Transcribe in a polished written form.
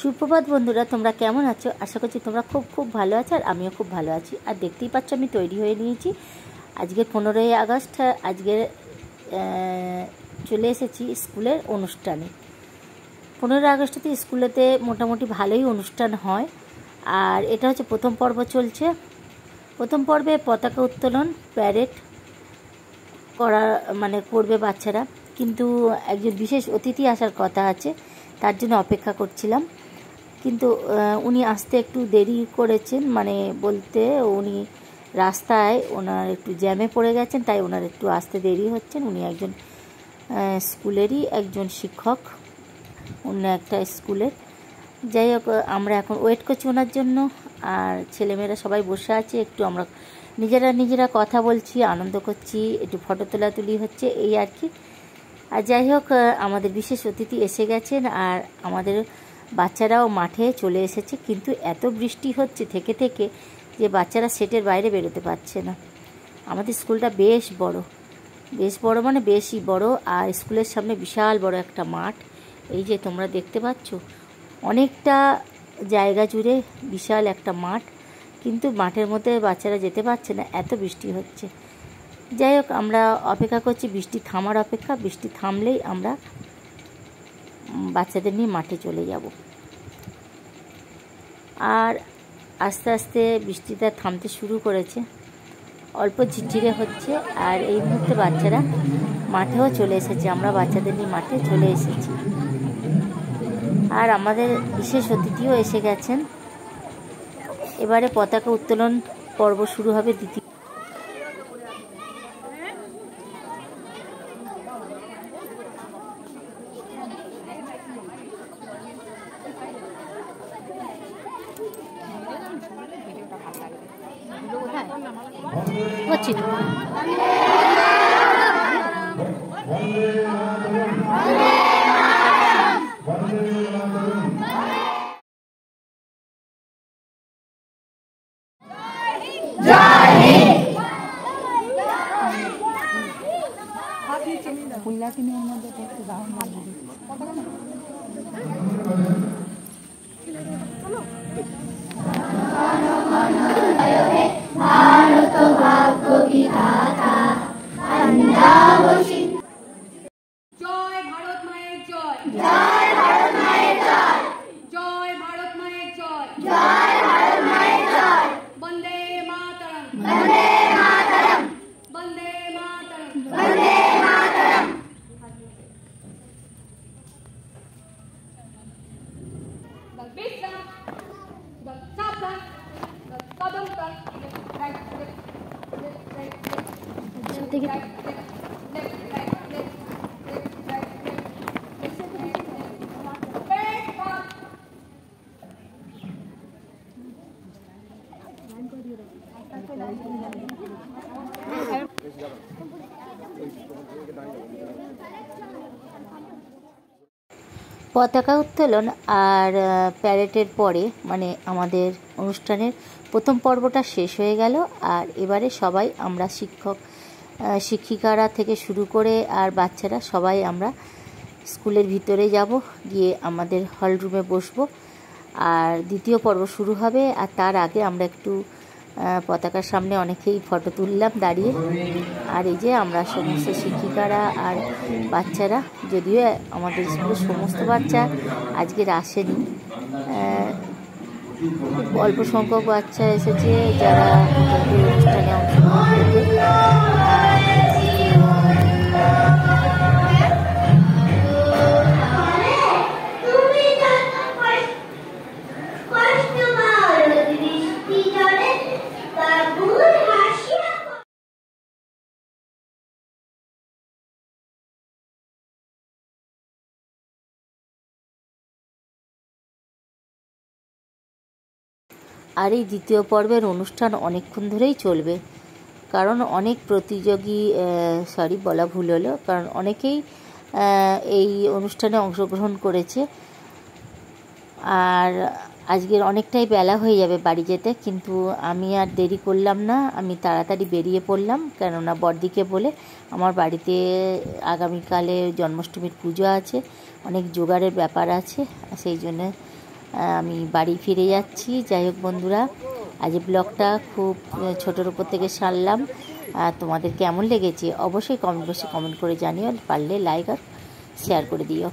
সুপ্রভাত বন্ধুরা, তোমরা কেমন আছো? আশা করছি তোমরা খুব খুব ভালো আছো, আর আমিও খুব ভালো আছি। আর দেখতেই পাচ্ছ আমি তৈরি হয়ে নিয়েছি। আজকে 15ই আগস্ট, আজকে চলে এসেছি স্কুলের অনুষ্ঠানে। 15ই আগস্টে স্কুলেতে মোটামুটি ভালোই অনুষ্ঠান হয়। আর এটা হচ্ছে প্রথম পর্ব চলছে। প্রথম পর্বে পতাকা উত্তোলন, প্যারেড করবে বাচ্চারা, কিন্তু একজন বিশেষ অতিথি আসার কথা আছে, তার জন্য অপেক্ষা করছিলাম। কিন্তু উনি আসতে একটু দেরি করেছেন, বলতে উনি রাস্তায় ওনার একটু জ্যামে পড়ে গেছেন, তাই ওনার একটু আসতে দেরি হচ্ছেন। উনি একজন স্কুলেরই একজন শিক্ষক, অন্য একটা স্কুলের। যাই হোক, আমরা এখন ওয়েট করছি ওনার জন্য। আর ছেলেমেয়েরা সবাই বসে আছে, একটু আমরা নিজেরা কথা বলছি, আনন্দ করছি, একটু ফটো তোলাতুলি হচ্ছে, এই আর কি। আর যাই হোক, আমাদের বিশেষ অতিথি এসে গেছেন, আর আমাদের বাচ্চারাও মাঠে চলে এসেছে। কিন্তু এত বৃষ্টি হচ্ছে থেকে যে বাচ্চারা সেটের বাইরে বেরোতে পারছে না। আমাদের স্কুলটা বেশ বড় বেশি বড়। আর স্কুলের সামনে বিশাল বড় একটা মাঠ, এই যে তোমরা দেখতে পাচ্ছ, অনেকটা জায়গা জুড়ে বিশাল একটা মাঠ। কিন্তু মাঠের মধ্যে বাচ্চারা যেতে পারছে না, এত বৃষ্টি হচ্ছে। যাই হোক, আমরা অপেক্ষা করছি বৃষ্টি থামার অপেক্ষা। বৃষ্টি থামলেই আমরা বাচ্চাদের নিয়ে মাঠে চলে যাব। আর আস্তে আস্তে বৃষ্টিটা থামতে শুরু করেছে, অল্প ঝিরঝিরে হচ্ছে। আর এই মুহূর্তে বাচ্চারা মাঠেও চলে এসেছে, আমরা বাচ্চাদের নিয়ে মাঠে চলে এসেছি। আর আমাদের বিশেষ অতিথিও এসে গেছেন। এবারে পতাকা উত্তোলন পর্ব শুরু হবে। দ্বিতীয় পতাকা উত্তোলন আর প্যারেডের পরে আমাদের অনুষ্ঠানের প্রথম পর্বটা শেষ হয়ে গেল। আর এবারে সবাই আমরা শিক্ষিকারা থেকে শুরু করে আর বাচ্চারা সবাই আমরা স্কুলের ভিতরে যাব, গিয়ে আমাদের হল রুমে বসবো। আর দ্বিতীয় পর্ব শুরু হবে। আর তার আগে আমরা একটু পতাকার সামনে অনেকেই ফটো তুললাম দাঁড়িয়ে। আর এই যে আমরা সমস্ত শিক্ষিকারা আর বাচ্চারা, যদিও আমাদের স্কুলের সমস্ত বাচ্চা আজকের আসেনি, অল্প সংখ্যক বাচ্চা এসেছে যারা অনুষ্ঠানে অংশগ্রহণ করবে। আর এই দ্বিতীয় পর্বের অনুষ্ঠান অনেকক্ষণ ধরেই চলবে, কারণ অনেক প্রতিযোগী, বলা ভুল হলো, কারণ অনেকেই এই অনুষ্ঠানে অংশগ্রহণ করেছে। আর আজকের অনেকটাই বেলা হয়ে যাবে বাড়ি যেতে, কিন্তু আমি আর দেরি করলাম না, আমি তাড়াতাড়ি বেরিয়ে পড়লাম। কেননা বড়দিকে বলে আমার বাড়িতে আগামীকালে জন্মাষ্টমীর পুজো আছে, অনেক জোগাড়ের ব্যাপার আছে, সেই জন্য আমি বাড়ি ফিরে যাচ্ছি। যাই হোক বন্ধুরা, আজ ব্লগটা খুব ছোটোর উপর থেকে সারলাম। তোমাদের কেমন লেগেছে অবশ্যই কমেন্ট বক্সে কমেন্ট করে জানিও, পারলে লাইক আর শেয়ার করে দিও।